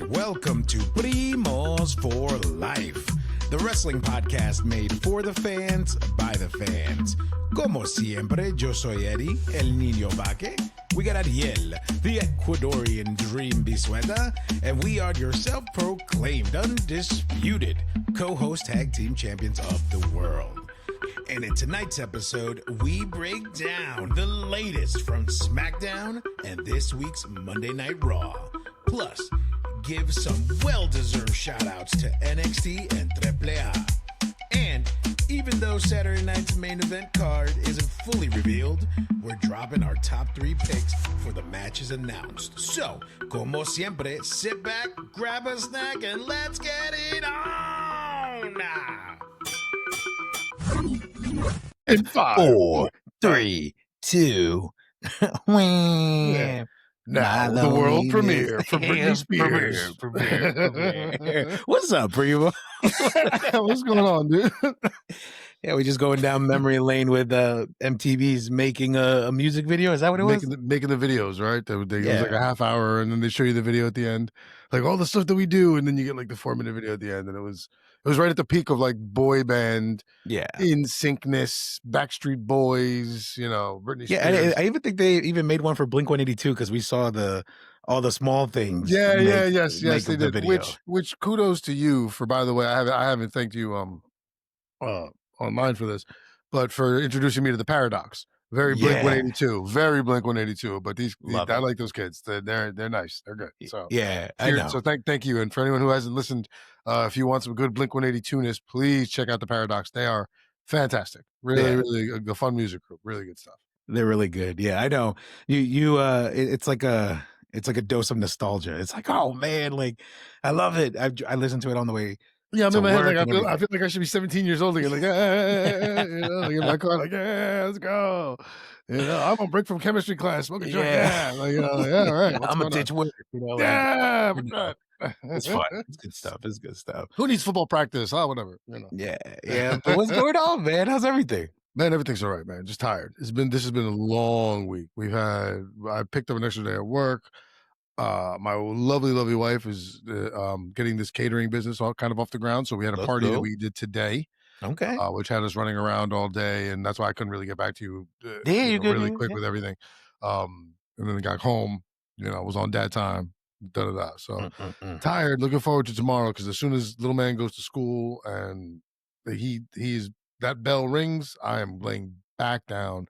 Welcome to Primos for Life, the wrestling podcast made for the fans, by the fans. Como siempre, yo soy Eddie, el niño vaque. We got Ariel, the Ecuadorian dream bisueta, and we are your self-proclaimed, undisputed co-host tag team champions of the world. And in tonight's episode, we break down the latest from Smackdown and this week's Monday Night Raw. Plus, give some well-deserved shout-outs to NXT and AAA. And even though Saturday night's main event card isn't fully revealed, we're dropping our top 3 picks for the matches announced. So, como siempre, sit back, grab a snack, and let's get it on! In 5, 4, 3, 2, yeah. Now the world premiere for Britney Spears. Premiere. What's up, Primo? What's going on, dude? Yeah, we're just going down memory lane with MTV's making a music video. Is that what it was? Making the videos, right? It was like a half hour, and then they show you the video at the end, like all the stuff that we do, and then you get like the 4-minute video at the end, and it was right at the peak of like boy band, in syncness, Backstreet Boys, Britney Spears. Yeah, I even think they even made one for Blink-182 because we saw all the small things. Yes, they did. Video. Which kudos to you for. By the way, I haven't thanked you online for this, but for introducing me to the Paradox. Very Blink-182, very Blink-182. But I like those kids. They're nice. They're good. So I know. So thank you. And for anyone who hasn't listened, if you want some good Blink-182ness, please check out the Paradox. They are fantastic. Really a fun music group. Really good stuff. They're really good. Yeah, I know. It's like a dose of nostalgia. It's like, oh man, like I love it. I listened to it on the way. Yeah, I'm in my head. Like I feel like I should be 17 years old again. Like, like in my car, like, let's go. I'm on break from chemistry class, smoking joint. All right. I'm a ditch work. It's fun. It's good stuff. It's good stuff. Who needs football practice? Whatever. Yeah. But what's going on, man? How's everything? Man, everything's all right, man. Just tired. This has been a long week. I picked up an extra day at work. My lovely wife is getting this catering business all kind of off the ground. So we had a party that we did today. Okay. Which had us running around all day, and that's why I couldn't really get back to you really quick with everything. And then I got home, was on dad time, So tired, looking forward to tomorrow, because as soon as little man goes to school and he's that bell rings, I am laying back down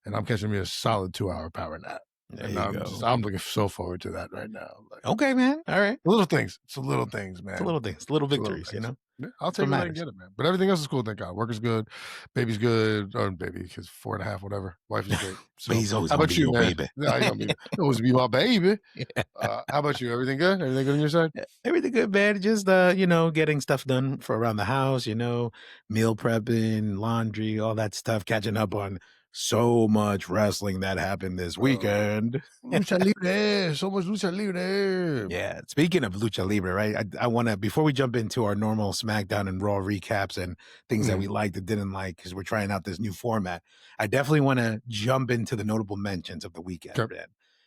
and I'm catching me a solid 2-hour power nap. And I'm looking so forward to that right now. Like, okay, man. All right. Little things. It's the little things, man. It's the little things. Little victories, Yeah, I'll take it and get it, man. But everything else is cool, thank God. Work is good. Baby's good. Or baby, because 4.5, whatever. Wife is great. So, he's always how about you, man? Baby. Yeah, always be my baby. How about you? Everything good? Everything good on your side? Everything good, man. Just, getting stuff done for around the house, meal prepping, laundry, all that stuff, catching up on so much wrestling that happened this weekend. Lucha Libre, so much Lucha Libre. Yeah, speaking of Lucha Libre, right? I want to, before we jump into our normal Smackdown and Raw recaps and things that we liked and didn't like, because we're trying out this new format, I definitely want to jump into the notable mentions of the weekend. Sure.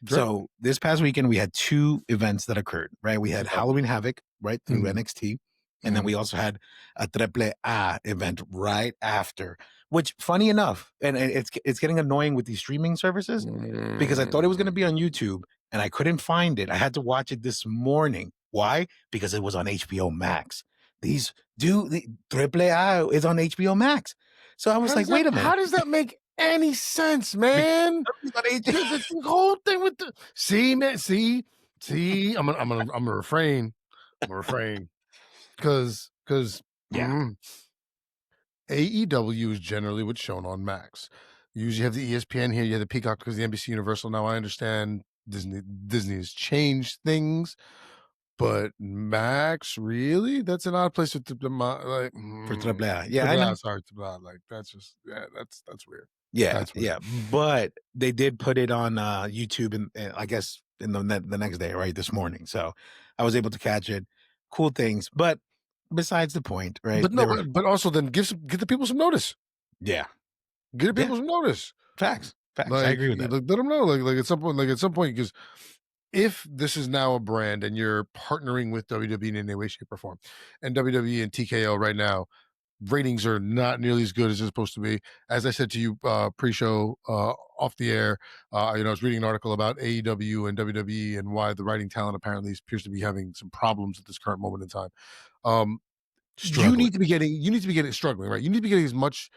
So this past weekend, we had 2 events that occurred, right? We had Halloween Havoc, right, through NXT. And then we also had a AAA event right after, which, funny enough, and it's getting annoying with these streaming services, because I thought it was going to be on YouTube and I couldn't find it. I had to watch it this morning. Why? Because it was on HBO Max. The AAA is on HBO Max. So I was like, wait a minute. How does that make any sense, man? The whole thing with the see, I'm gonna refrain. Because AEW is generally what's shown on Max. You usually have the ESPN here, you have the Peacock because the NBC Universal. Now I understand Disney has changed things, but Max, really? That's an odd place for AAA. Yeah, I know. Sorry, like that's just that's weird. Yeah, but they did put it on YouTube, and I guess in the next day, right, this morning. So I was able to catch it. Cool things, but besides the point, right? But also then give the people some notice. Yeah, give the people some notice. Facts. Like, I agree with that. Let them know, like at some point, because if this is now a brand and you're partnering with WWE in any way, shape, or form, and WWE and TKO right now, ratings are not nearly as good as they're supposed to be. As I said to you pre-show off the air, I was reading an article about AEW and WWE and why the writing talent apparently appears to be having some problems at this current moment in time. You need to be getting struggling, right? You need to be getting as much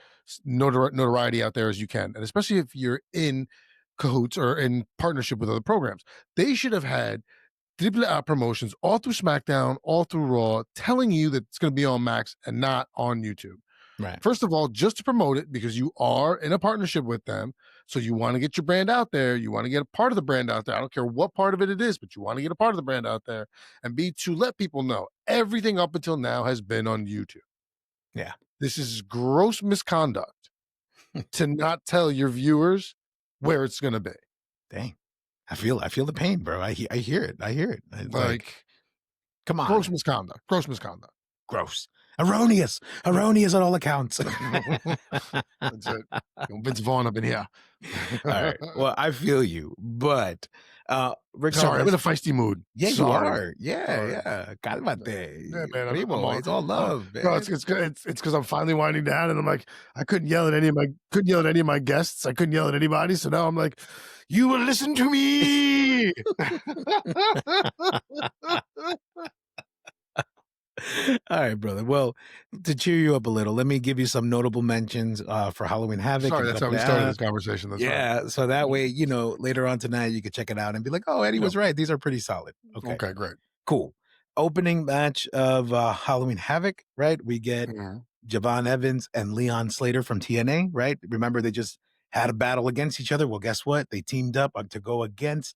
notoriety out there as you can, and especially if you're in cahoots or in partnership with other programs. They should have had AAA promotions all through SmackDown, all through Raw, telling you that it's going to be on Max and not on YouTube. Right. First of all, just to promote it, because you are in a partnership with them. So you want to get your brand out there. You want to get a part of the brand out there. I don't care what part of it is, but you want to get a part of the brand out there. And B, to let people know everything up until now has been on YouTube. Yeah. This is gross misconduct to not tell your viewers where it's going to be. Dang. I feel the pain, bro. I hear it. It's like, come on. Gross misconduct. Gross. Erroneous on all accounts. That's it. Vince Vaughn up in here. All right. Well, I feel you, but sorry, I'm in a feisty mood. Yeah, sorry. you are. Yeah. Calmate. Yeah, man. Primo, it's all love, man. Bro, it's because I'm finally winding down, and I'm like, I couldn't yell at any of my guests. I couldn't yell at anybody. So now I'm like, you will listen to me. All right, brother. Well, to cheer you up a little, let me give you some notable mentions for Halloween Havoc. Sorry, that's how we started this conversation. That's right. So that way, later on tonight, you could check it out and be like, oh, Eddie was right. These are pretty solid. Okay, great. Cool. Opening match of Halloween Havoc, right? We get Javon Evans and Leon Slater from TNA, right? Remember, they just had a battle against each other. Well, guess what? They teamed up to go against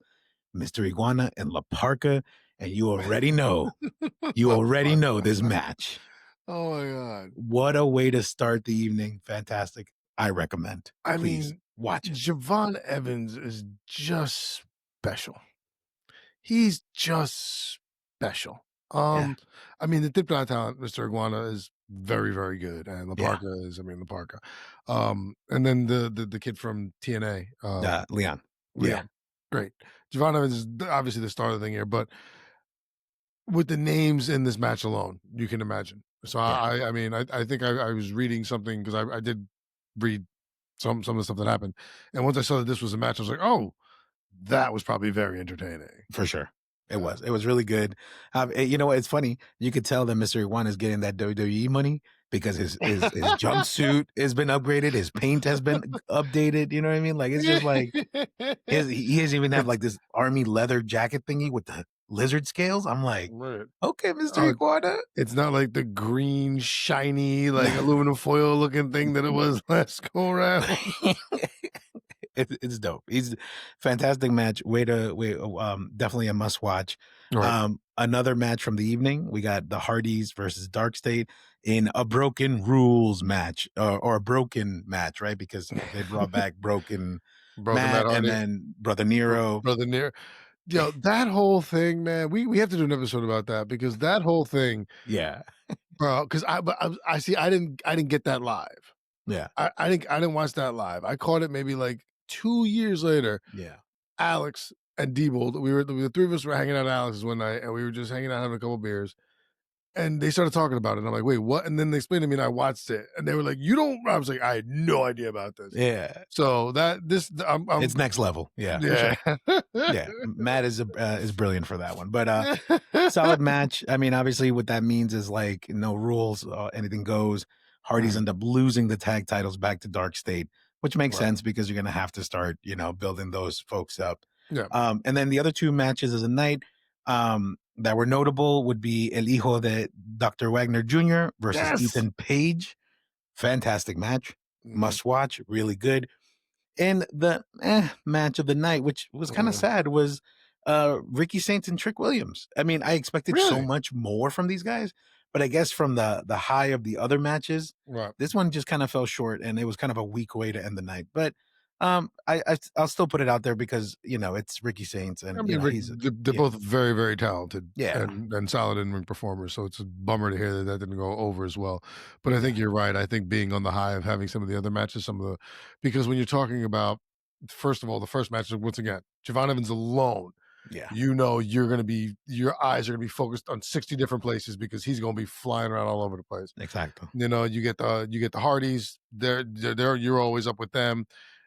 Mr. Iguana and La Parca. And you already know, this match. Oh my God. What a way to start the evening. Fantastic. I recommend. Please watch it. Javon Evans is just special. He's just special. The Diplomat talent, Mr. Iguana, is very, very good. And La Parca is, La Parca. And then the kid from TNA. Leon. Yeah. Great. Javon Evans is obviously the star of the thing here, but with the names in this match alone, you can imagine. So I think I was reading something because I did read some of the stuff that happened, and once I saw that this was a match, I was like, oh, that was probably very entertaining. For sure. It was really good. You know what? It's funny. You could tell that Mr. One is getting that WWE money because his jumpsuit has been upgraded. His paint has been updated. You know what I mean? Like, it's just like, he doesn't even have like this army leather jacket thingy with the lizard scales. I'm like, okay, Mr. Iguana. It's not like the green, shiny, like aluminum foil looking thing that it was last go around. It's dope. He's fantastic match. Definitely a must watch. Right. Another match from the evening. We got the Hardys versus Dark State in a broken rules match or a broken match, right? Because they brought back broken Matt and then Brother Nero. Yo, that whole thing, man. We have to do an episode about that because that whole thing. Yeah. Bro, because I see I didn't get that live. Yeah. I didn't watch that live. I caught it maybe like 2 years later. Yeah. Alex and Diebold, the three of us were hanging out at Alex's one night, and we were just hanging out having a couple beers, and they started talking about it. And I'm like, wait, what? And then they explained to me, and I watched it, and they were like, you don't. I was like, I had no idea about this. Yeah. So it's next level. Yeah. Yeah. Sure. Yeah. Matt is brilliant for that one, but solid match. I mean, obviously, what that means is like no rules, anything goes. Hardys end up losing the tag titles back to Dark State, which makes sense because you're going to have to start, building those folks up. Yeah. And then the other two matches of the night that were notable would be El Hijo de Dr. Wagner Jr. versus Ethan Page. Fantastic match. Must watch. Really good. And the match of the night, which was kind of sad, was Ricky Saints and Trick Williams. I mean, I expected so much more from these guys. But I guess from the high of the other matches, this one just kind of fell short, and it was kind of a weak way to end the night. But I'll still put it out there because it's Ricky Saints, and they're both very, very talented, and solid in-ring performers. So it's a bummer to hear that didn't go over as well. But I think you're right. I think being on the high of having some of the other matches, because when you're talking about, first of all, the first match, once again, Javon Evans alone Yeah. You're going to be, your eyes are going to be focused on 60 different places because he's going to be flying around all over the place. Exactly. You get the Hardys. They're you're always up with them.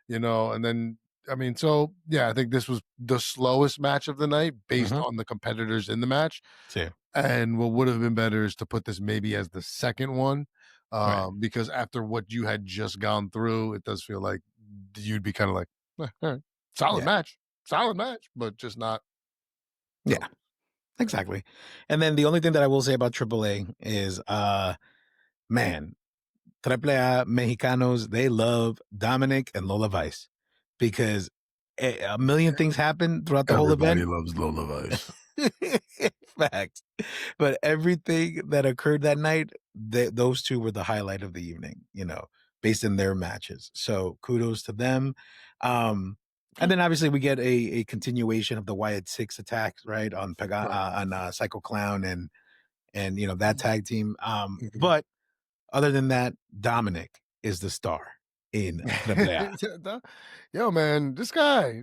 And then I mean, so yeah, I think this was the slowest match of the night based on the competitors in the match. Sure. And what would have been better is to put this maybe as the second one, Right. because after what you had just gone through, it does feel like you'd be kind of like, all right, solid match, but just not. Yeah, exactly. And then the only thing that I will say about AAA is, man, AAA Mexicanos, they love Dominic and Lola Vice because a million things happen throughout the whole Everybody event. loves Lola Vice. Facts. But everything that occurred that night, those two were the highlight of the evening, based in their matches. So kudos to them. And then obviously we get a continuation of the Wyatt Six attacks, right? On Psycho Clown and that tag team. But other than that, Dominic is the star in AAA. Yo, man, this guy,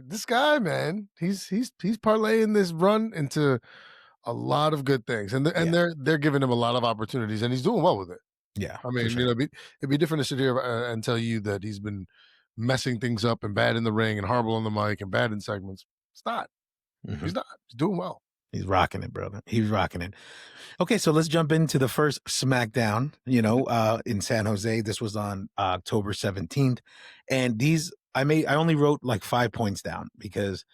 man, he's parlaying this run into a lot of good things, and they're giving him a lot of opportunities, and he's doing well with it. Yeah, I mean, it'd be different to sit here and tell you that he's been messing things up and bad in the ring and horrible on the mic and bad in segments. It's not. He's not. He's doing well. He's rocking it, brother. He's rocking it. Okay, so let's jump into the first Smackdown, in San Jose. This was on October 17th. And I only wrote like 5 points down because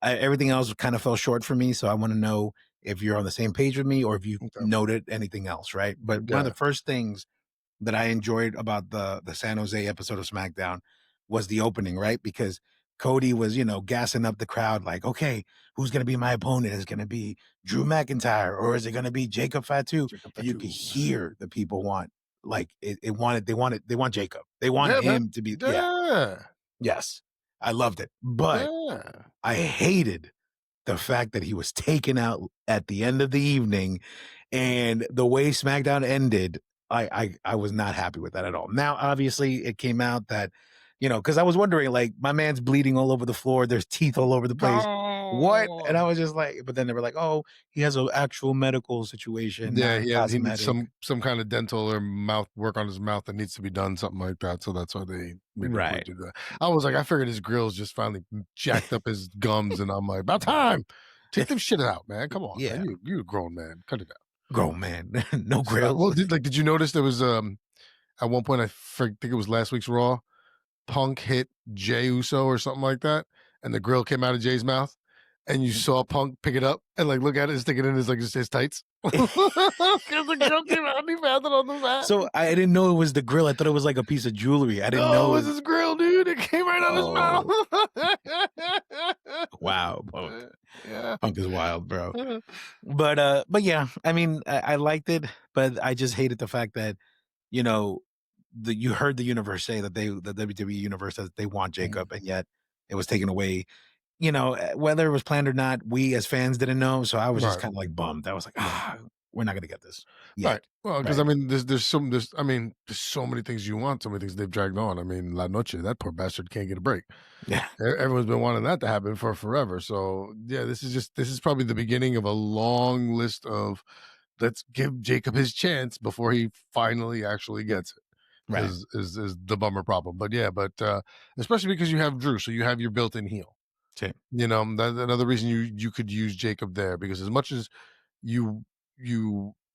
everything else kind of fell short for me. So I want to know if you're on the same page with me or if you noted anything else, right? But one of the first things that I enjoyed about the San Jose episode of Smackdown was the opening, right? Because Cody was, gassing up the crowd like, okay, who's going to be my opponent? Is it going to be Drew McIntyre or is it going to be Jacob Fatu? And you could hear the people want, like, they want Jacob. They want him to be. Yeah. Yes. I loved it. But I hated the fact that he was taken out at the end of the evening and the way SmackDown ended. I was not happy with that at all. Now, obviously, it came out that, because I was wondering, like, my man's bleeding all over the floor. There's teeth all over the place. What? And I was just like, but then they were like, oh, he has an actual medical situation. Yeah, he needs some kind of dental or mouth work on his mouth that needs to be done, something like that. So that's why they made him do that. I was like, I figured his grill's just finally jacked up his gums, and I'm like, about time. Take them shit out, man. Come on, man. You're a grown man. Cut it out. Grown man. No grill. Well, did you notice there was at one point, I think it was last week's Raw, Punk hit Jey Uso or something like that, and the grill came out of Jay's mouth, and you saw Punk pick it up and like look at it and stick it in his tights. Because the grill came out and he found it on the mat. So I didn't know it was the grill. I thought it was like a piece of jewelry. I didn't know it was his grill, dude. It came right out of his mouth. Wow, Punk. Yeah. Punk is wild, bro. But yeah, I mean, I liked it, but I just hated the fact that, you heard the universe say that the WWE universe that they want Jacob, and yet it was taken away. Whether it was planned or not, we as fans didn't know. So I was just kind of like bummed. I was like, we're not gonna get this. Right. Well, because I mean, there's so many things you want, so many things they've dragged on. I mean, La Noche, that poor bastard can't get a break. Yeah. Everyone's been wanting that to happen for forever. So yeah, this is probably the beginning of a long list of let's give Jacob his chance before he finally actually gets it. Right. Is the bummer problem. But yeah, especially because you have Drew, so you have your built-in heel. Same. That's another reason you could use Jacob there, because as much as you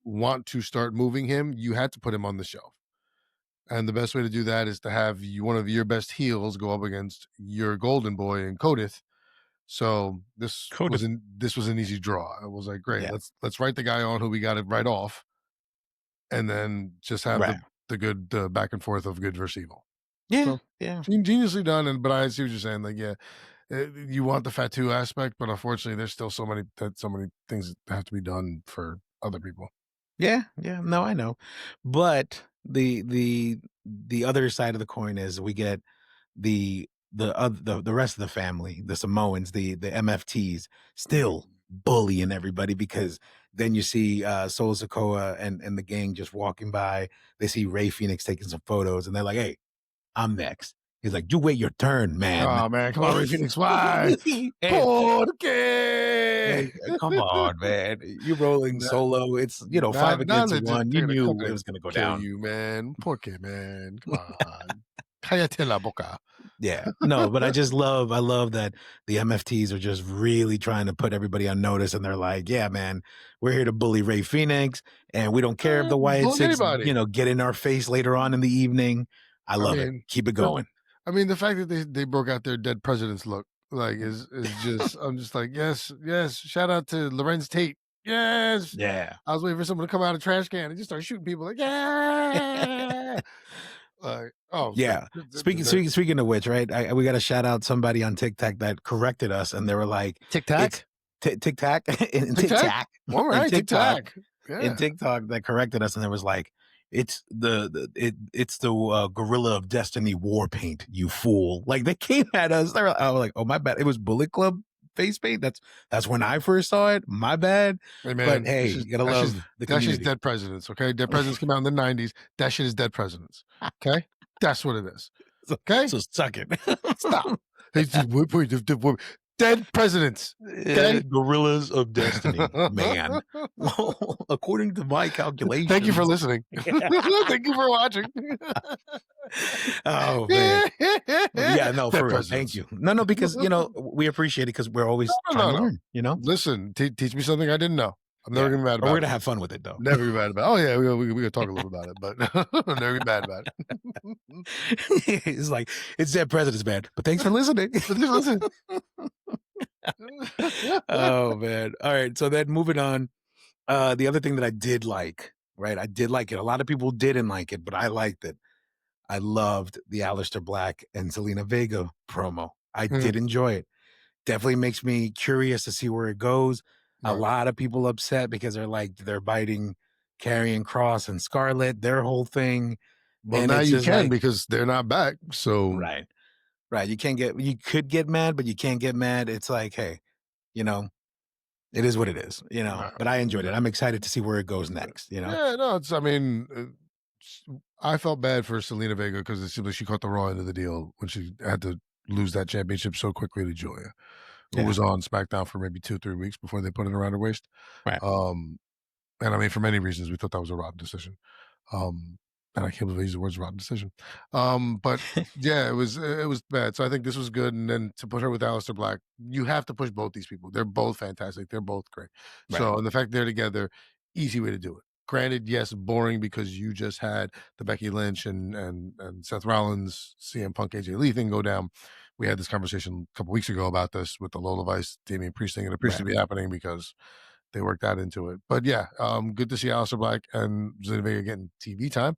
want to start moving him, you had to put him on the shelf. And the best way to do that is to have one of your best heels go up against your golden boy in Codith. So this was an easy draw. I was like, great, let's write the guy on who we got it right off, and then just have the good back and forth of good versus evil. Yeah, so, geniusly done. But I see what you're saying. Like, you want the Fatu aspect, but unfortunately, there's still so many things that have to be done for other people. Yeah, no, I know, but the other side of the coin is we get the rest of the family, the Samoans, the MFTs, still bullying everybody, because then you see Solo Sikoa and the gang just walking by. They see Ray Phoenix taking some photos, and they're like, "Hey, I'm next." He's like, "You wait your turn, man." Oh man, come on, Ray Phoenix, why? And Like, come on, man. You're rolling Nah, solo. It's, Now, 5 now against they're just 1. You they're gonna come knew it in was going to go kill down. you, man. Por qué, man? Come on. Cállate la boca. Yeah. No, but I love that the MFTs are just really trying to put everybody on notice. And they're like, yeah, man, we're here to bully Ray Phoenix. And we don't care if the Wyatt Bully Six, anybody. get in our face later on in the evening. I love it. Keep it going. The fact that they broke out their dead presidents look like is just I'm just like, yes. Shout out to Lorenz Tate. Yes. Yeah. I was waiting for someone to come out of a trash can and just start shooting people like, yeah. Like, oh Yeah. Speaking of which, right? We got to shout out somebody on TikTok that corrected us, and they were like, Tic Tac. Tic Tac, All right, Tic Tac. In TikTok that corrected us, and there was like, it's the Gorilla of Destiny war paint, you fool. Like, they came at us. I was like, oh, my bad. It was Bullet Club face paint. That's when I first saw it. My bad. Hey, man, but hey, you gotta love the that shit's community. dead presidents. Okay, dead presidents came out in the 90s. That shit is dead presidents. Okay, that's what it is. Okay, So suck it. stop. Dead presidents. Okay, Gorillas of Destiny, man. According to my calculations. Thank you for listening. Thank you for watching. Oh man. Yeah, no, for real. Thank presidents. you. No, because we appreciate it because we're always trying to learn. Listen, teach me something I didn't know. I'm never gonna be mad about it. We're gonna have fun with it though. Never be mad about it. Oh yeah, we gonna talk a little about it, but I'm never be mad about it. It's like, it's dead presidents, man. But thanks for listening. Listen. Oh man. All right. So then moving on. The other thing that I did like, right? I did like it. A lot of people didn't like it, but I liked it. I loved the Aleister Black and Zelina Vega promo. I did enjoy it. Definitely makes me curious to see where it goes. A lot of people upset because they're biting Karrion Kross and Scarlett, their whole thing. Well, and now it's you just can because they're not back. So right. You could get mad, but you can't get mad. It's like, hey, it is what it is, but I enjoyed it. I'm excited to see where it goes next, Yeah, no, I felt bad for Zelina Vega because it seemed like she caught the raw end of the deal when she had to lose that championship so quickly to Julia, who was on SmackDown for maybe 2-3 weeks before they put it around her waist. Right. And for many reasons, we thought that was a rotten decision. And I can't believe I used the words rotten decision. But yeah, it was bad. So I think this was good. And then to put her with Aleister Black, you have to push both these people. They're both fantastic. They're both great. Right. So, and the fact they're together, easy way to do it. Granted, yes, boring because you just had the Becky Lynch and Seth Rollins, CM Punk, AJ Lee thing go down. We had this conversation a couple weeks ago about this with the Lola Vice, Damian Priest thing, and it appears to be happening because they worked that into it. But yeah, good to see Aleister Black and Zelina Vega getting TV time,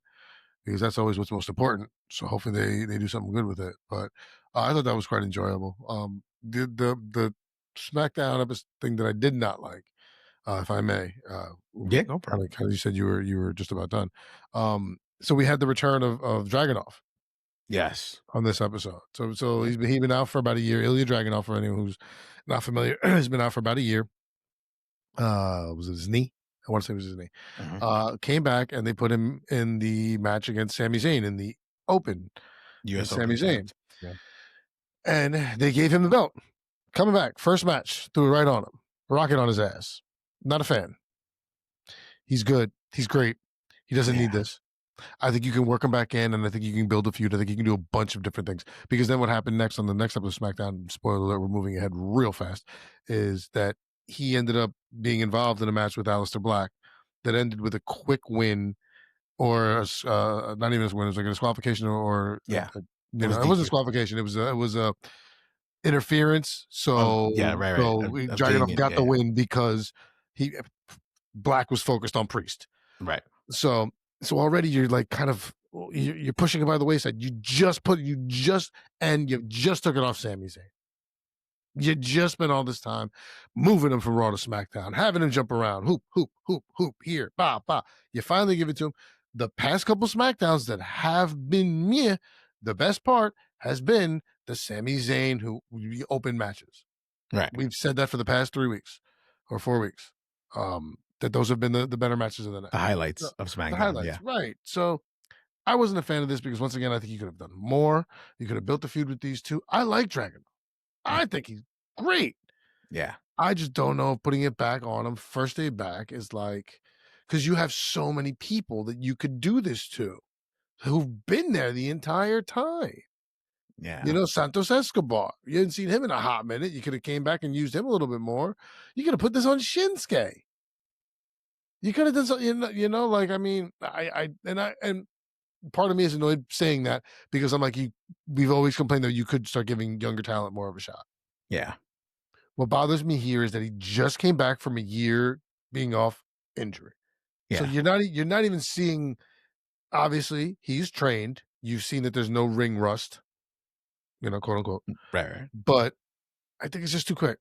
because that's always what's most important. So hopefully they do something good with it. But I thought that was quite enjoyable. The SmackDown thing that I did not like, if I may, yeah, no problem. Kind of you said you were just about done. So we had the return of Dragunov. Yes, on this episode. So he's been out for about a year. Ilya Dragunov, for anyone who's not familiar, has been out for about a year. Was it his knee? I want to say it was his knee. Came back and they put him in the match against Sami Zayn in the Open. US Sami Zayn. Yeah. And they gave him the belt. Coming back, first match, threw it right on him. Rocket on his ass. Not a fan. He's good. He's great. He doesn't need this. I think you can work him back in, and I think you can build a feud. I think you can do a bunch of different things. Because then what happened next on the next episode of SmackDown, spoiler alert, we're moving ahead real fast, is that he ended up being involved in a match with Aleister Black that ended with a quick win, or not even a win, it was like a disqualification, or it wasn't disqualification. It was a interference. So right. So Dragunov got the win because Black was focused on Priest. Right. So already you're like kind of you're pushing it by the wayside. You've just took it off Sami Zayn. You just spent all this time moving him from Raw to SmackDown, having him jump around, hoop, here, ba. You finally give it to him. The past couple SmackDowns that have been the best part has been the Sami Zayn open matches. Right. We've said that for the past 3 weeks or 4 weeks. That those have been the better matches of the night. The highlights of SmackDown. Right. So I wasn't a fan of this because, once again, I think you could have done more. You could have built the feud with these two. I like Dragunov. I think he's great. Yeah. I just don't know if putting it back on him first day back is like, because you have so many people that you could do this to who've been there the entire time. Yeah. You know, Santos Escobar. You hadn't seen him in a hot minute. You could have came back and used him a little bit more. You could have put this on Shinsuke. You could have done something, you know, like, I mean, and part of me is annoyed saying that because I'm like, we've always complained that you could start giving younger talent more of a shot. Yeah. What bothers me here is that he just came back from a year being off injury. So Yeah. you're not even seeing, obviously he's trained. You've seen that there's no ring rust, you know, quote unquote. Right. But I think it's just too quick.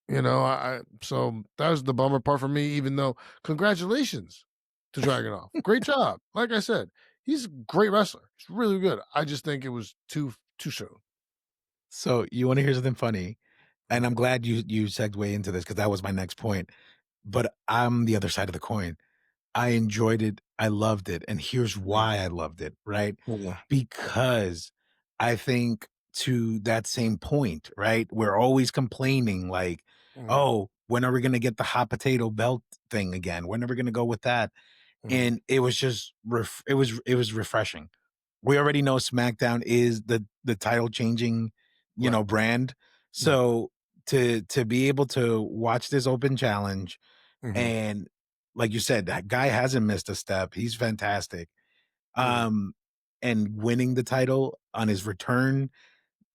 You know, so that was the bummer part for me, even though congratulations to Dragunov. Great job. Like I said, he's a great wrestler. He's really good. I just think it was too soon. So you want to hear something funny? And I'm Mhm. glad you segued into this because that was my next point. But I'm the other side of the coin. I enjoyed it. I loved it. And here's why I loved it, right? Yeah. Because I think to that same point, right? We're always complaining like, Mhm. oh, when are we going to get the hot potato belt thing again? When are we going to go with that? Mhm. And it was just, it was refreshing. We already know SmackDown is the title changing, Right. brand. So to be able to watch this open challenge Mhm. and like you said, that guy hasn't missed a step. He's fantastic. Mhm. And winning the title on his return,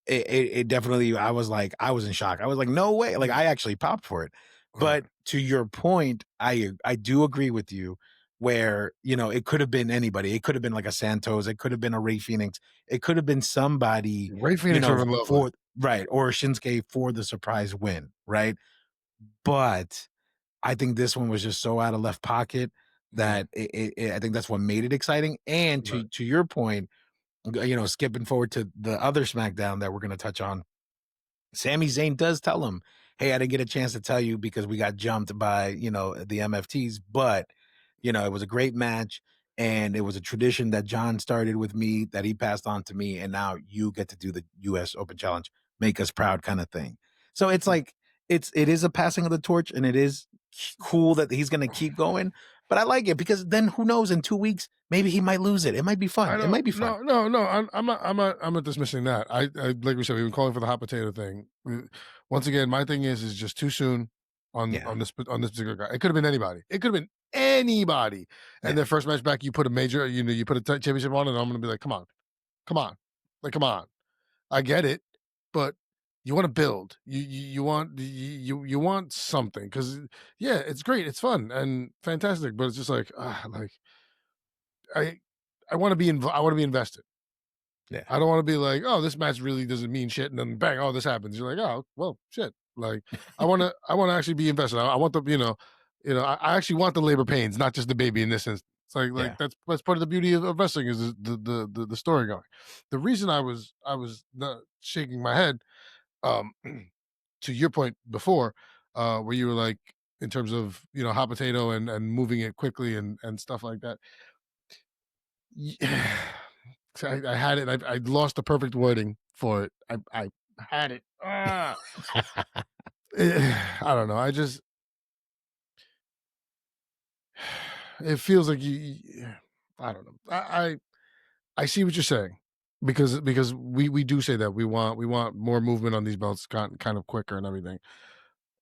it definitely, I was in shock. I was like, no way. Like I actually popped for it. But to your point, I do agree with you where, it could have been anybody. It could have been like a Santos. It could have been a Ray Phoenix. It could have been somebody, Ray Phoenix would have been lovely. right. Or Shinsuke for the surprise win. Right. But I think this one was just so out of left pocket that I think that's what made it exciting. And Right. to your point, skipping forward to the other SmackDown that we're going to touch on, Sami Zayn does tell him, "Hey, I didn't get a chance to tell you because we got jumped by the MFTs, but it was a great match." And it was a tradition that John started with me that he passed on to me. And now you get to do the US Open Challenge, make us proud kind of thing. So it's like, it is a passing of the torch and it is cool that he's going to keep going. But I like it because then who knows, in 2 weeks, maybe he might lose it. It might be fun. I It don't. might be fun. No. I'm not dismissing that. I like we said, we've been calling for the hot potato thing. Once again, my thing is just too soon on Yeah. this particular guy. It could have been anybody. It could have been anybody. And Yeah. their first match back, you put a major, you put a championship on, and I'm gonna be like, come on, like come on. I get it, but you want to build. You want something because yeah, it's great, it's fun and fantastic, but it's just like like I I want to be I want to be invested. Yeah. I don't want to be like, oh, this match really doesn't mean shit, and then bang, oh, this happens. You're like, oh, well, shit. Like, I want to actually be invested. I want the, I actually want the labor pains, not just the baby in this instance. Like Yeah. that's part of the beauty of wrestling is the story going. The reason I was not shaking my head, um, to your point before, where you were like, in terms of hot potato and moving it quickly and stuff like that. Yeah. So I had it. I lost the perfect wording for it. I had it. I don't know. It feels like I don't know. I see what you're saying because we do say that we want more movement on these belts kind of quicker and everything.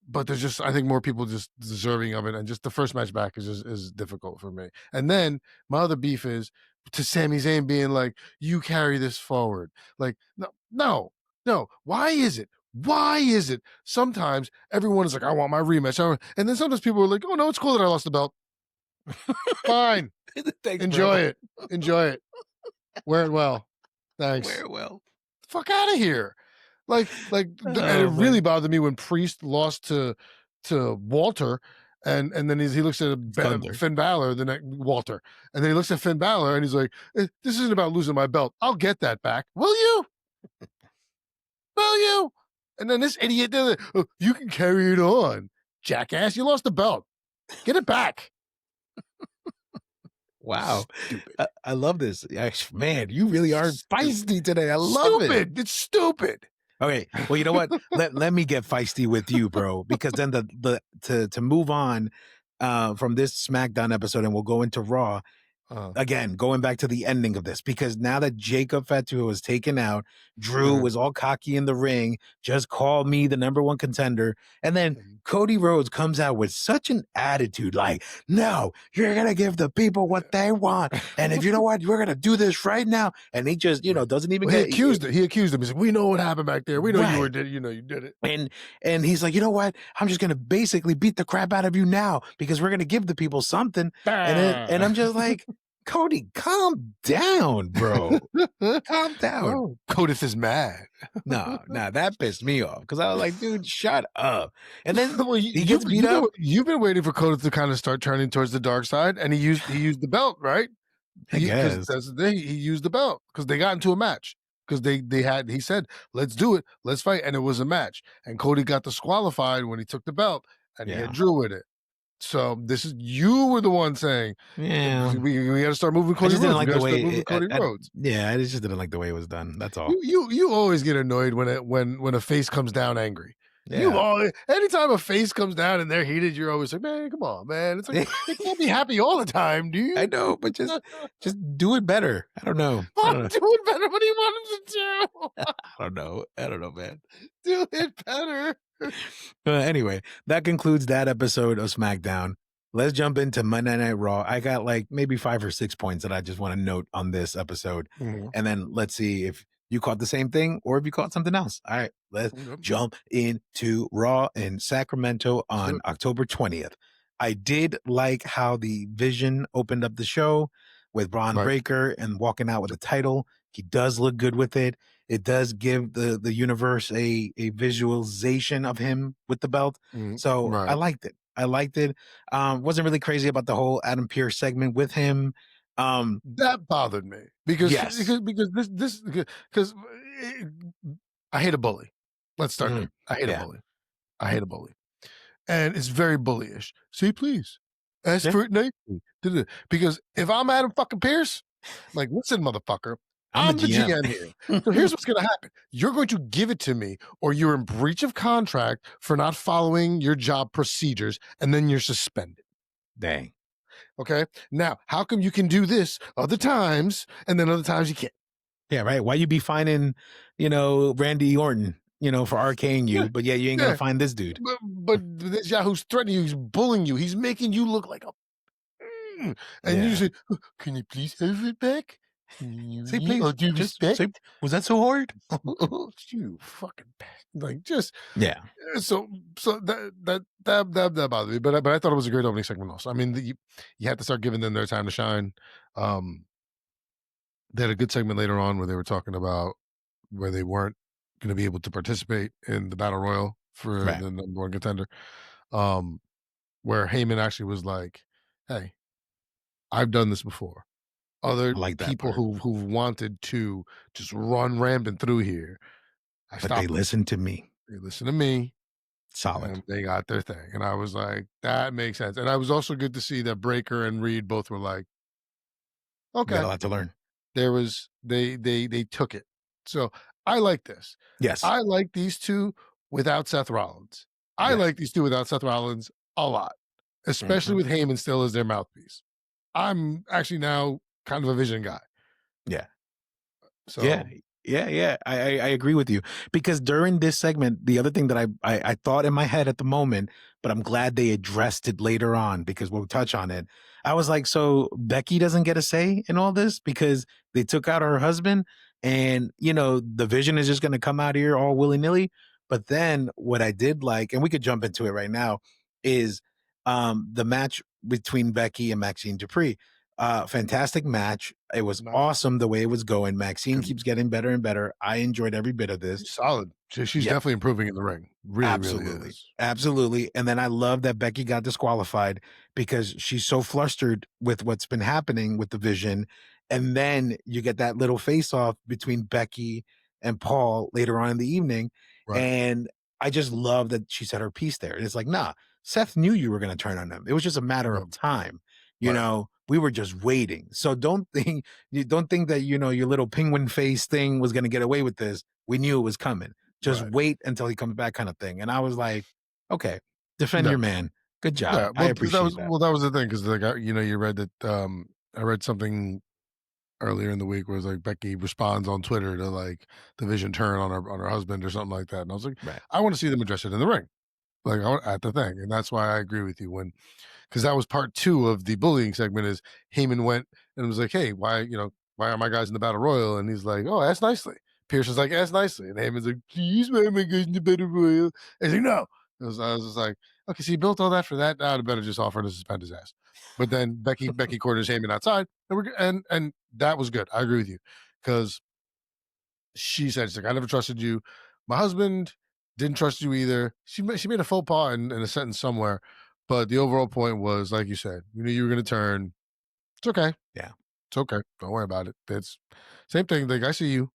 But there's just, I think, more people just deserving of it, and just the first match back is difficult for me. And then my other beef is to Sami Zayn being like, "You carry this forward." Like, no. Why is it? Why is it? Sometimes everyone is like, "I want my rematch," and then sometimes people are like, "Oh no, it's cool that I lost the belt. Fine, Thanks, enjoy bro. it, enjoy it, wear it well, thanks." Wear well. Fuck out of here. And it Oh, really man. bothered me when Priest lost to Walter, and then he looks at Thunder. Finn Balor, the next Walter, and then he looks at Finn Balor and he's like, "This isn't about losing my belt. I'll get that back. Will you? Will you?" And then this idiot, you can carry it on, jackass. You lost the belt. Get it back. Wow. Stupid. I love this. Man, you really are feisty today. I love it. Stupid. It's stupid. Okay. Well, you know what? Let me get feisty with you, bro, because then to move on from this SmackDown episode, and we'll go into Raw. Again, going back to the ending of this, because now that Jacob Fatu was taken out, Drew was all cocky in the ring, just called me the number one contender. And then Cody Rhodes comes out with such an attitude like, no, you're going to give the people what they want. And if you know what, we're going to do this right now. And he just, doesn't even He accused him. He accused him. He said, we know what happened back there. We know you did you did it. And he's like, you know what? I'm just going to basically beat the crap out of you now because we're going to give the people something. And I'm just like, Cody, calm down, bro. Calm down. Oh, Codis is mad. No, that pissed me off because I was like, dude, shut up. And then well, he gets beat up. You've been waiting for Codis to kind of start turning towards the dark side, and he used the belt, right? I guess. That's the thing. He used the belt because they got into a match. Because he said, let's do it, let's fight, and it was a match. And Cody got disqualified when he took the belt, and he had Drew with it. So you were the one saying, yeah, we got to start moving Cody Rhodes. Like the way Rhodes. Yeah, I just didn't like the way it was done. That's all. You always get annoyed when a face comes down angry. Yeah. Anytime a face comes down and they're heated, you're always like, man, come on, man. It's like you can't be happy all the time, dude. I know, but just do it better. I don't know. Do it better. What do you want him to do? I don't know, man. Do it better. Anyway, that concludes that episode of SmackDown. Let's jump into Monday Night Raw. I got like maybe 5 or 6 points that I just want to note on this episode. And then let's see if you caught the same thing or if you caught something else. All right, let's jump into Raw in Sacramento on October 20th. I did like how the Vision opened up the show with Braun Breaker and walking out with a title. He does look good with it. It does give the universe a visualization of him with the belt. So I liked it. Wasn't really crazy about the whole Adam Pearce segment with him. That bothered me because I hate a bully. Let's start there. I hate a bully. And it's very bullyish. See, please ask for it nicely. Because if I'm Adam fucking Pearce, I'm like, listen, motherfucker, I'm the GM here. So here's what's going to happen. You're going to give it to me or you're in breach of contract for not following your job procedures and then you're suspended. Dang. Okay. Now, how come you can do this other times and then other times you can't? Yeah, right. Why you be finding, Randy Orton, for RKing you, but you ain't gonna find this dude. But this guy who's threatening you, he's bullying you, he's making you look like a and you say, can you please have it back? Say please. Do you respect? Was that so hard? You fucking So that bothered me, but I thought it was a great opening segment also. I mean, you had to start giving them their time to shine. They had a good segment later on where they were talking about where they weren't going to be able to participate in the battle royal for the number one contender. Where Heyman actually was like, "Hey, I've done this before. Other people who've wanted to just run rampant through here, but they listened to me. They listened to me. Solid. And they got their thing, and I was like, that makes sense. And I was also good to see that Breaker and Reed both were like, okay, got a lot to learn. There was they took it. So I like this. Yes, I like these two without Seth Rollins. I like these two without Seth Rollins a lot, especially with Heyman still as their mouthpiece. I'm actually now kind of a Vision guy. Yeah. So yeah. I agree with you because during this segment, the other thing that I thought in my head at the moment, but I'm glad they addressed it later on because we'll touch on it. I was like, so Becky doesn't get a say in all this because they took out her husband and, the Vision is just going to come out here all willy nilly. But then what I did like, and we could jump into it right now, is the match between Becky and Maxine Dupree. Fantastic match. It was awesome the way it was going. Maxine keeps getting better and better. I enjoyed every bit of this. Solid. She's definitely improving in the ring. Really is. Absolutely. And then I love that Becky got disqualified because she's so flustered with what's been happening with the Vision. And then you get that little face off between Becky and Paul later on in the evening. Right. And I just love that she said her piece there. And it's like, nah, Seth knew you were going to turn on him. It was just a matter of time. We were just waiting. So don't think that, your little penguin face thing was going to get away with this. We knew it was coming. Just Right. wait until he comes back, kind of thing. And I was like, okay, defend Yeah. your man. Good job. Yeah. I Well, appreciate that. that was the thing because like you read that I read something earlier in the week where it was like Becky responds on Twitter to like the vision turn on her husband or something like that, and I was like, Right. I want to see them address it in the ring, like at the thing, and that's why I agree with you because that was part 2 of the bullying segment. Is Heyman went and was like, hey, why are my guys in the battle royal? And he's like, oh, ask nicely. Pearson's like, ask nicely, and Heyman's like, please, why are my guys in the battle royal? And he's like, no. I was just like, okay, so you built all that for that. Now I'd better just offer to suspend his ass. But then Becky corners Heyman outside, and that was good. I agree with you because she said, she's like, I never trusted you. My husband didn't trust you either. She made a faux pas in a sentence somewhere, but the overall point was, like you said, you knew you were going to turn. It's okay. Yeah. It's okay. Don't worry about it. It's same thing. Like I see you,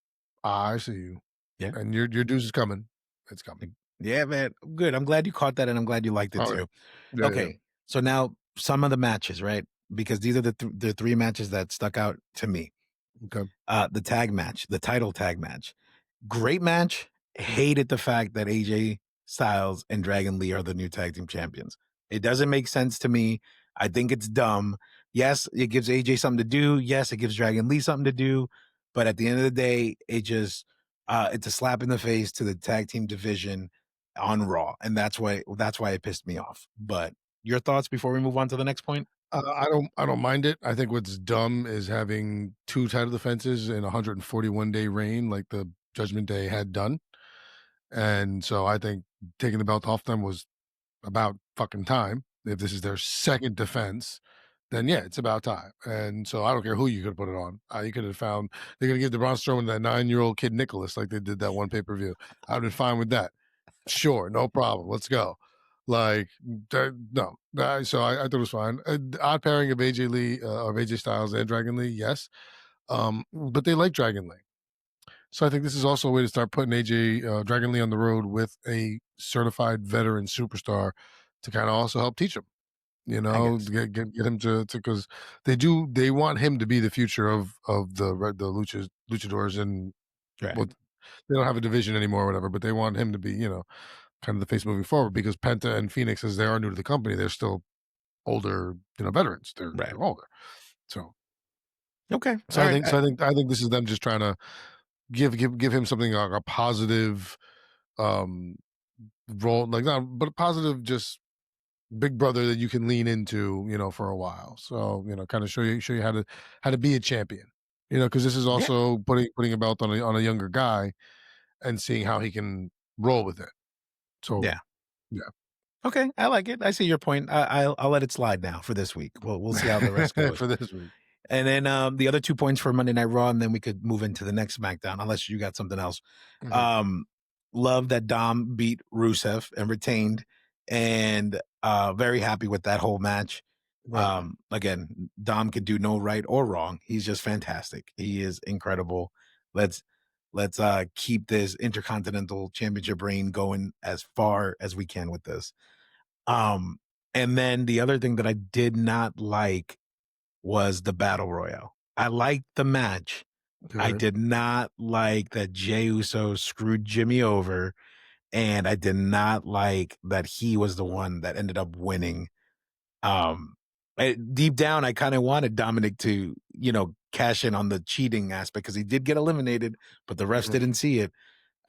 Yeah. and your dues is coming. It's coming. Yeah, man. Good. I'm glad you caught that, and I'm glad you liked it Oh, too. yeah. Okay. So now some of the matches, right? Because these are the 3 matches that stuck out to me. Okay. The tag match, the title tag match. Great match. Hated the fact that AJ Styles and Dragon Lee are the new tag team champions. It doesn't make sense to me. I think it's dumb. Yes, it gives AJ something to do. Yes, it gives Dragon Lee something to do. But at the end of the day, it's a slap in the face to the tag team division on Raw, and that's why it pissed me off. But your thoughts before we move on to the next point? I don't mind it. I think what's dumb is having 2 title defenses in a 141-day reign, like the Judgment Day had done. And so I think taking the belt off them was about fucking time. If this is their second defense, then yeah, it's about time. And so I don't care who you could put it on. You could have found they're gonna give the Braun Strowman that 9-year-old kid Nicholas like they did that one pay-per-view. I'd have been fine with that. Sure, no problem. Let's go. Like no. So I thought it was fine. Odd pairing of AJ Lee of AJ Styles and Dragon Lee, yes. But they like Dragon Lee. So I think this is also a way to start putting AJ Dragon Lee on the road with a certified veteran superstar to kind of also help teach him. I guess. Get him to because they want him to be the future of the luchadors and Right. what they don't have a division anymore or whatever, but they want him to be kind of the face moving forward because Penta and Phoenix, as they are new to the company, they're still older veterans. They're older. So Okay. so I think I think this is them just trying to give him something like a positive um role, like not but a positive just big brother that you can lean into, for a while. So, kind of show you how to be a champion. Because this is Yeah. also putting a belt on a younger guy and seeing how he can roll with it. So Yeah. yeah. Okay, I like it. I see your point. I'll let it slide now for this week. We'll see how the rest goes. For this week. And then the other 2 points for Monday Night Raw, and then we could move into the next SmackDown, unless you got something else. Mhm. Love that Dom beat Rusev and retained, and very happy with that whole match. Right. Again, Dom could do no right or wrong. He's just fantastic. He is incredible. Let's keep this Intercontinental Championship reign going as far as we can with this. And then the other thing that I did not like was the battle royale. I liked the match. I Okay. did not like that Jey Uso screwed Jimmy over, and I did not like that he was the one that ended up winning. Deep down, I kind of wanted Dominic to, cash in on the cheating aspect because he did get eliminated, but the refs Mhm. didn't see it.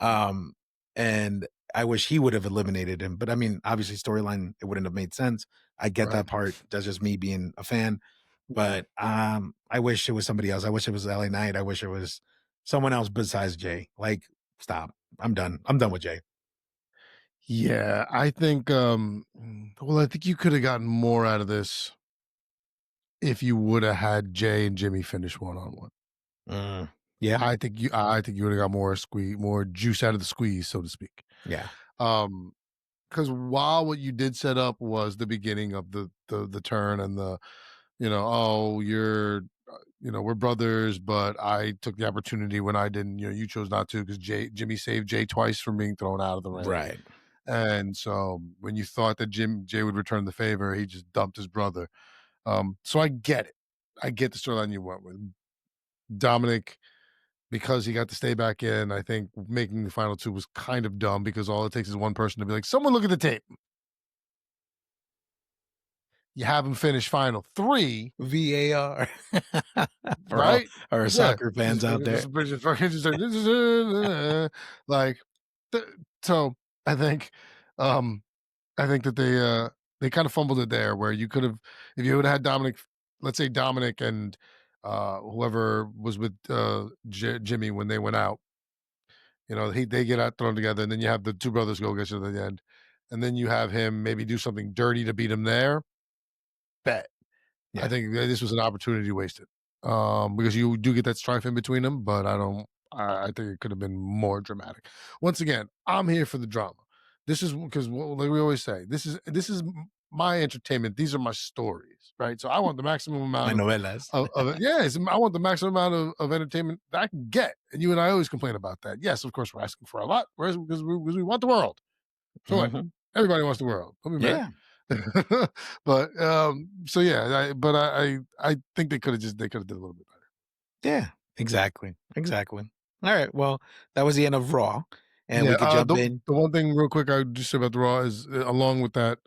Um, and I wish he would have eliminated him. But I mean, obviously, storyline, it wouldn't have made sense. I get Right. that part. That's just me being a fan. Mhm. But I wish it was somebody else. I wish it was LA Knight. I wish it was someone else besides Jay. Like, stop. I'm done. I'm done with Jay. Yeah, I think well, I think you could have gotten more out of this if you would have had Jay and Jimmy finish one-on-one. Yeah. I think you would have got more juice out of the squeeze, so to speak. Yeah. Um, because while what you did set up was the beginning of the turn and the, oh, you're, we're brothers, but I took the opportunity when I didn't, you chose not to because Jimmy saved Jay twice from being thrown out of the ring. Right. And so when you thought that Jay would return the favor, he just dumped his brother. So I get it. I get the storyline you went with. Dominic because he got to stay back in, I think making the final 2 was kind of dumb because all it takes is one person to be like, "Someone look at the tape." You have him finish final 3, VAR for all right? our Yeah. soccer fans out there. Like, so I think, um, I think that they kind of fumbled it there where you could have, if you would have had Dominic, let's say Dominic and whoever was with Jimmy when they went out, they get out thrown together, and then you have the two brothers go against each other at the end, and then you have him maybe do something dirty to beat him there. Bet. I Yeah. think that this was an opportunity wasted, because you do get that strife in between them, but I don't. I think it could have been more dramatic. Once again, I'm here for the drama. This is because, like we always say, this is my entertainment. These are my stories, right? So I want the maximum My amount novelas. I want the maximum amount of entertainment that I can get. And you and I always complain about that. Yes, of course, we're asking for a lot, because we want the world. So what? Mhm. Everybody wants the world. Don't be mad. Yeah. But so yeah, I think they could have did a little bit better. Yeah. Exactly. All right. Well, that was the end of Raw, and we Yeah. could jump The in. one thing real quick I would just say about the Raw is, along with that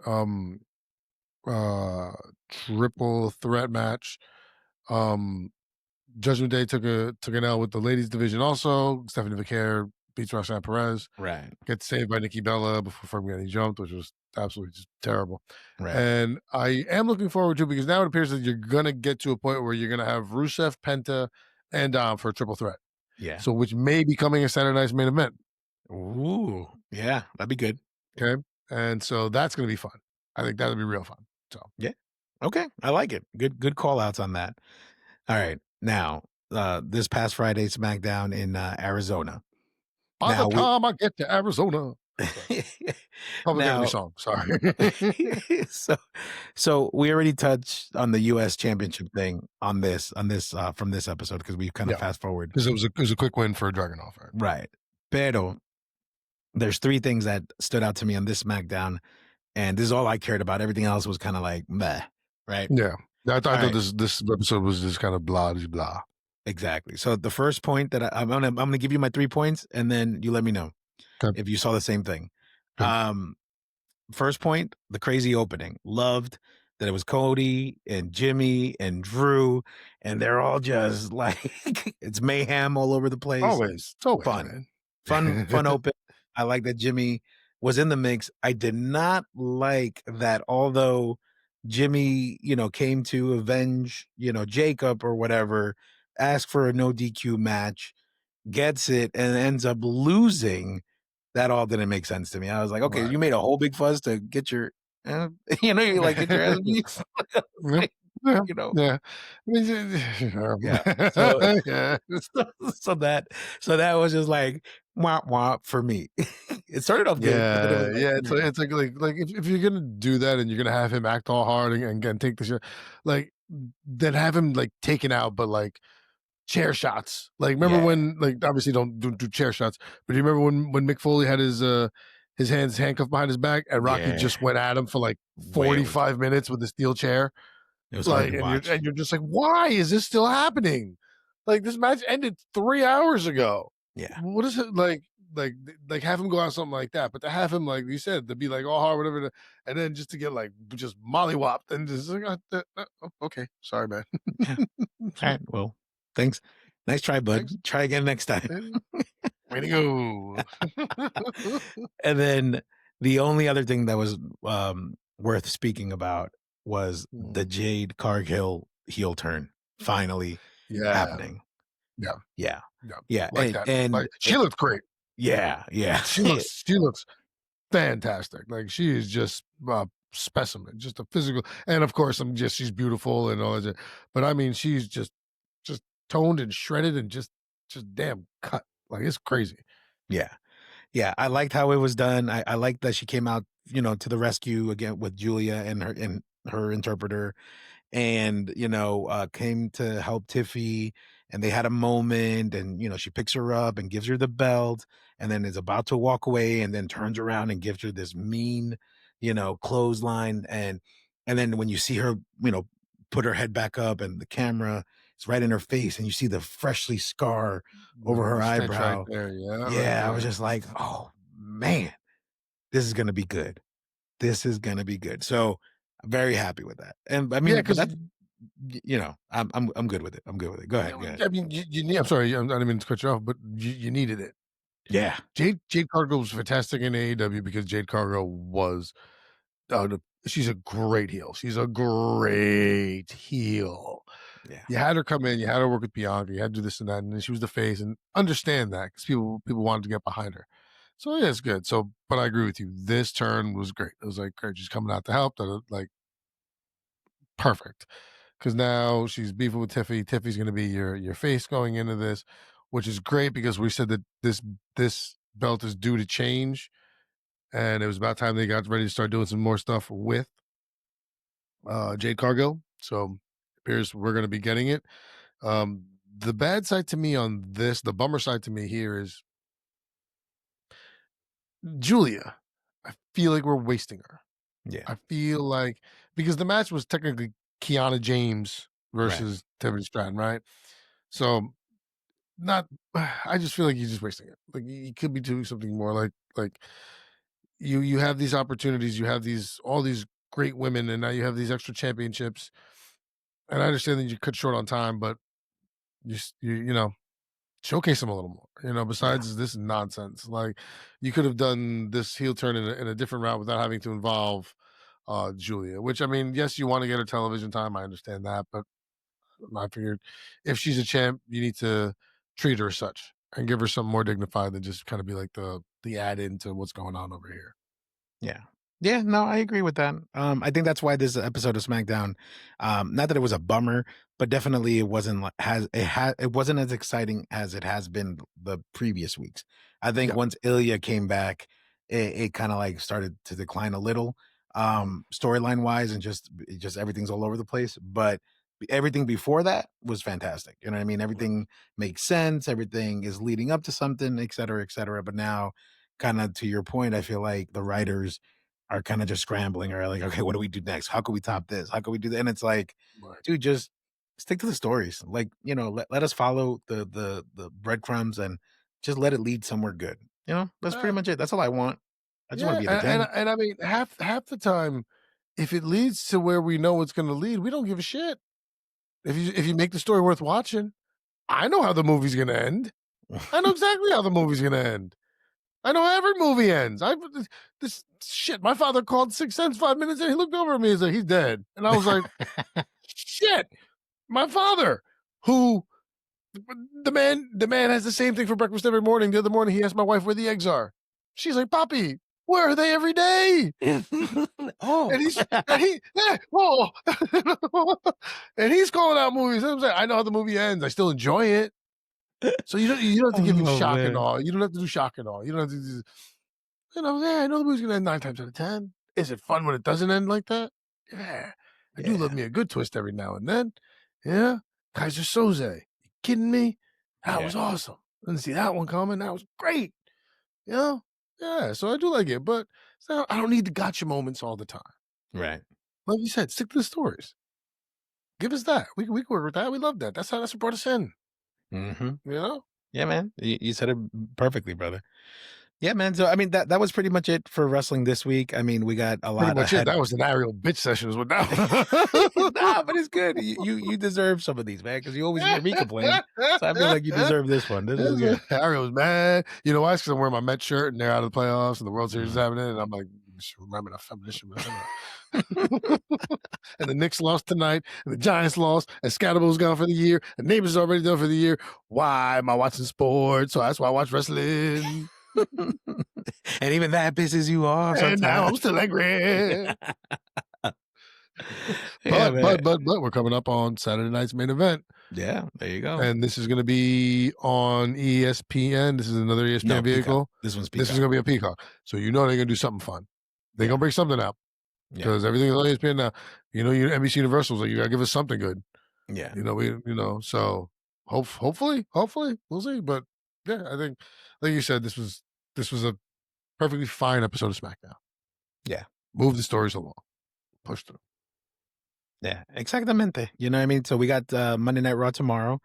uh triple threat match, um Judgment Day took an L with the ladies division also. Stephanie Vaquer beats Roxanne Perez. Right. Gets saved by Nikki Bella before fucking getting jumped, which was absolutely just terrible. Right. And I am looking forward to, because now it appears that you're gonna get to a point where you're gonna have Rusev, Penta, and Dom for a triple threat. Yeah. So which may be coming a Saturday night's main event. Ooh. Yeah. That'd be good. Okay. And so that's gonna be fun. I think that'll be real fun. So Yeah. Okay. I like it. Good call outs on that. All right. Now, this past Friday, SmackDown in Arizona. by Now the time I get to Arizona. Public Enemy now, song. Sorry. so we already touched on the U.S. Championship thing on this from this episode, because we kind of fast forward. Because it was a quick win for Dragunov, right? Right. Pero there's 3 things that stood out to me on this SmackDown, and this is all I cared about. Everything else was kind of like meh, right? Yeah. I thought right. this episode was just kind of blah blah. Exactly. So the first point that I'm gonna give you my 3 points, and then you let me know Okay. if you saw the same thing. Okay. First point, the crazy opening. Loved that it was Cody and Jimmy and Drew, and they're all just like it's mayhem all over the place. Always. It's always Fun. man. Fun open. I like that Jimmy was in the mix. I did not like that, although Jimmy, came to avenge, Jacob or whatever, asked for a no DQ match, gets it, and ends up losing. That all didn't make sense to me. I was like, okay, Right. you made a whole big fuss to get your, you like get your ass beat. Yeah. Yeah. Yeah. So, Yeah. so that was just like wah wah for me. It started off good. But then it was like, Yeah. It's like if you're gonna do that and you're gonna have him act all hard and take the shit, like, then have him like taken out, but like chair shots. Like, remember when, like, obviously don't do chair shots, but you remember when Mick Foley had his hands handcuffed behind his back and Rocky just went at him for like 45 minutes with the steel chair. It was hard to watch. You're just like, why is this still happening? Like, this match ended 3 hours ago. Yeah. What is it like have him go out something like that, but to have him, like you said, to be like all hard, whatever, and then just to get like just mollywopped and just like, okay, sorry, man. Yeah. All right. Well, thanks. Nice try, bud. Thanks. Try again next time. Way to go. And then the only other thing that was worth speaking about was the Jade Cargill heel turn finally happening. Yeah. Like that. And like, she looked great. Yeah. She looks fantastic. Like, she is just a specimen, just a physical. And of course, she's beautiful and all that. But I mean, she's just toned and shredded and just damn cut. Like, it's crazy. Yeah. I liked how it was done. I liked that she came out, to the rescue again with Julia and her interpreter, and came to help Tiffy, and they had a moment, and she picks her up and gives her the belt, and then is about to walk away, and then turns around and gives her this mean clothesline, and then when you see her put her head back up and the camera it's right in her face, and you see the freshly scar over her Stitch right eyebrow. there, yeah, right Yeah, I was there. just like, oh man, this is gonna be good. This is gonna be good. So I'm very happy with that. And I Yeah, mean, but because that's I'm good with it. I'm good with it. Go ahead. Go ahead. I mean, you need. I'm sorry, I didn't mean to cut you off, but you needed it. Yeah. Jade Cargill was fantastic in AEW because Jade Cargill was she's a great heel. She's a great heel. Yeah. You had her come in, you had her work with Bianca, you had to do this and that, and then she was the face, and understand that because people wanted to get behind her. So yeah, it's good. So, but I agree with you. This turn was great. It was like great. She's coming out to help. Like perfect. Because now she's beefing with Tiffy. Tiffy's going to be your face going into this, which is great because we said that this belt is due to change, and it was about time they got ready to start doing some more stuff with Jade Cargill. So it appears we're going to be getting it. The bad side to me on this, the bummer side to me here is Julia. I feel like we're wasting her. Yeah. I feel like because the match was technically Kiana James versus Tiffany Stratton, right? So not I just feel like he's just wasting it. Like he could be doing something more like you have these opportunities, you have all these great women, and now you have these extra championships. And I understand that you cut short on time, but you know, showcase them a little more. You know, besides this nonsense. Like you could have done this heel turn in a different route without having to involve Julia, which I mean, yes, you want to get her television time. I understand that, but I figured if she's a champ, you need to treat her as such and give her something more dignified than just kind of be like the add in to what's going on over here. Yeah. Yeah, no, I agree with that. I think that's why this episode of SmackDown, not that it was a bummer, but definitely it wasn't it wasn't as exciting as it has been the previous weeks. I think Yeah. once Ilya came back, it kind of like started to decline a little, storyline wise, and just everything's all over the place. But everything before that was fantastic. You know what I mean? Everything makes sense. Everything is leading up to something, et cetera, et cetera. But now, kind of to your point, I feel like the writers are kind of just scrambling or like, okay, what do we do next? How can we top this? How can we do that? And it's like, Right. dude, just stick to the stories. Like, let us follow the breadcrumbs and just let it lead somewhere good. You know, that's pretty much it. That's all I want. I just want to be entertained. And I mean half the time, if it leads to where we know it's going to lead, we don't give a shit. If you make the story worth watching, I know how the movie's going to end. I know exactly how the movie's going to end. I know how every movie ends. This shit. My father called 6 Sense 5 minutes and he looked over at me and said, he's dead. And I was like, shit. My father, who the man has the same thing for breakfast every morning. The other morning he asked my wife where the eggs are. She's like, Poppy, where are they every day? Oh, and he's calling out movies. I'm saying, I know how the movie ends. I still enjoy it. So you don't have to give him shock and awe. You don't have to do shock and awe. You don't have to do, I know the movie's gonna end 9 times out of 10. Is it fun when it doesn't end like that? Yeah. I do love me a good twist every now and then. Yeah. Kaiser Soze. You kidding me? That was awesome. Didn't see that one coming. That was great. You know? Yeah. So I do like it, but I don't need the gotcha moments all the time. right. Like you said, stick to the stories. Give us that. We can work with that. We love that. That's what brought us in. Mm-hmm. You know? Yeah, man. You said it perfectly, brother. Yeah, man. So I mean that was pretty much it for wrestling this week. I mean, we got a lot Pretty much ahead. it. That was an Ariel bitch session is what that was. Nah, but it's good. You deserve some of these, man, because you always hear me complain. So I feel like you deserve this one. This is good. Ariel was mad. You know why? Because I'm wearing my Met shirt and they're out of the playoffs and the World Series is happening. And I'm like, remember that feminist. And the Knicks lost tonight, and the Giants lost, and Scatterbull's gone for the year, and Neighbors is already done for the year. Why am I watching sports? So that's why I watch wrestling. And even that pisses you off. And now I'm still angry. But we're coming up on Saturday night's main event. Yeah, there you go. And this is going to be on ESPN. This is another ESPN vehicle. Peacock. This one's Peacock. This is going to be a Peacock. So they're going to do something fun. They're going to bring something out. Because everything is on ESPN now. Your NBC Universal's like, you got to give us something good. Yeah. So hopefully we'll see. But yeah, I think, like you said, this was a perfectly fine episode of SmackDown. Yeah. Move the stories along. Push through. Yeah, exactamente. You know what I mean? So we got Monday Night Raw tomorrow,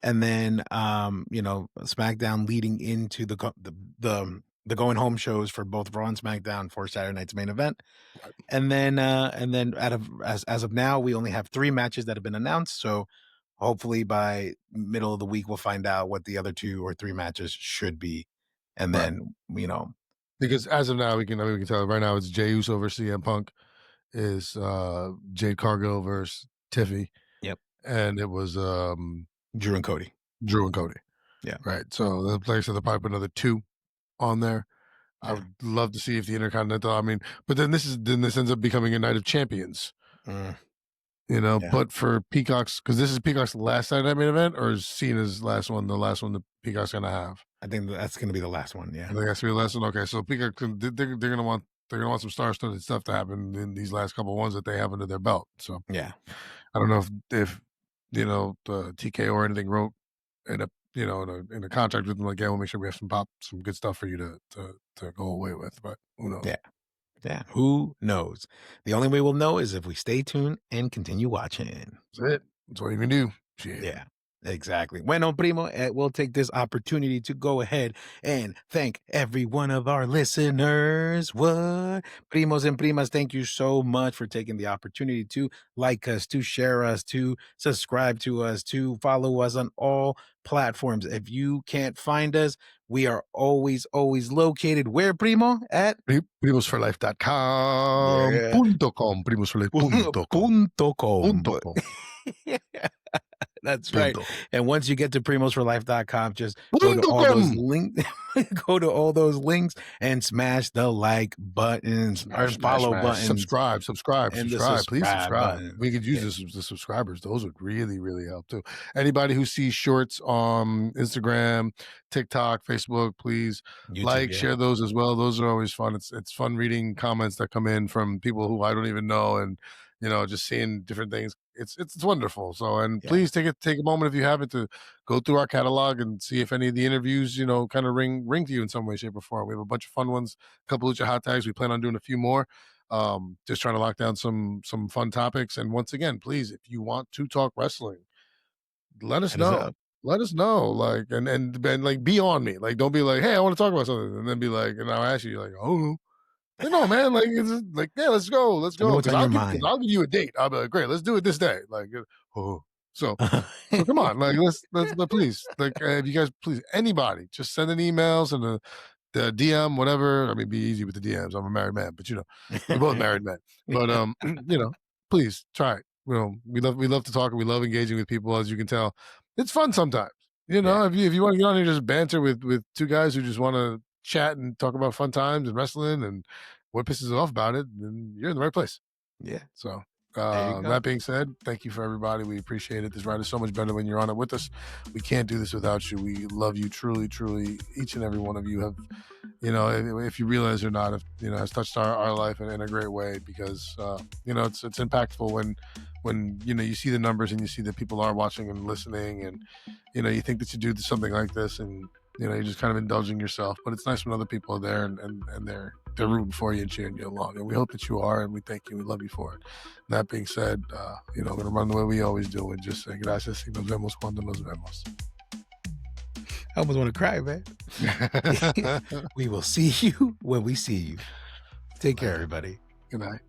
and then SmackDown leading into the going home shows for both Raw and SmackDown for Saturday night's main event. Right. And then as of now, we only have 3 matches that have been announced. So hopefully by middle of the week we'll find out what the other 2 or 3 matches should be. And Right. then, Because as of now, we can tell right now it's Jey Uso versus CM Punk, is Jade Cargill versus Tiffy. Yep. And it was Drew and Cody. Yeah. Right. So like I said, they'll probably put another 2 on there. I Yeah. would love to see if the Intercontinental, but then this ends up becoming a night of champions. Yeah. But for Peacock's, because this is Peacock's last Saturday night main event, or is Cena's the last one that Peacock's gonna have? I think that's gonna be the last one. Yeah. I think that's gonna be the last one. Okay, so Peacock, they're gonna want some star-studded stuff to happen in these last couple of ones that they have under their belt. So Yeah. I don't know if the TKO or anything wrote in a contract with them, like, yeah, we'll make sure we have some good stuff for you to go away with, but who knows? Yeah, who knows? The only way we'll know is if we stay tuned and continue watching. That's it. That's all you can do. Shit. Yeah, exactly. Bueno, primo, we'll take this opportunity to go ahead and thank every one of our listeners. What? Primos and primas, thank you so much for taking the opportunity to like us, to share us, to subscribe to us, to follow us on all platforms. If you can't find us, we are always located where, primo? At primosforlife.com. Yeah. .com. Primosforlife.com. .com. That's right. And once you get to primosforlife.com, just go to all those links, go to all those links and smash the like buttons, or follow buttons. Subscribe. And the Please subscribe. button. We could use the subscribers. Those would really, really help too. Anybody who sees shorts on Instagram, TikTok, Facebook, please YouTube, share those as well. Those are always fun. It's fun reading comments that come in from people who I don't even know, and just seeing different things. It's wonderful. So, and please take a moment, if you haven't, to go through our catalog and see if any of the interviews, kind of ring to you in some way, shape, or form. We have a bunch of fun ones, a couple of hot tags. We plan on doing a few more. Just trying to lock down some fun topics. And once again, please, if you want to talk wrestling, let us know. Let us know, and like, be on me. Like, don't be like, hey, I want to talk about something, and then be like, and I'll ask you, like, oh. No, man, it's like, yeah, let's go. What's on your mind? I'll give you a date. I'll be like, great, let's do it this day. So come on, let's please, if you guys, please, anybody, just send an emails and the DM, whatever. I mean, be easy with the DMs. I'm a married man, but we're both married men. But please try it. We love to talk, and we love engaging with people. As you can tell, it's fun sometimes. If you want to get on here, just banter with 2 guys who just want to chat and talk about fun times and wrestling and what pisses us off about it, then you're in the right place. Yeah. So that being said, thank you for everybody. We appreciate it. This ride is so much better when you're on it with us. We can't do this without you. We love you truly, truly. Each and every one of you have, if you realize or not, has touched our life in a great way, because it's impactful when you see the numbers and you see that people are watching and listening, and you think that you do something like this, and you're just kind of indulging yourself. But it's nice when other people are there and they're rooting for you and cheering you along. And we hope that you are, and we thank you. We love you for it. And that being said, I'm going to run the way we always do and just say gracias y nos vemos cuando nos vemos. I almost want to cry, man. We will see you when we see you. Take care, everybody. Good night.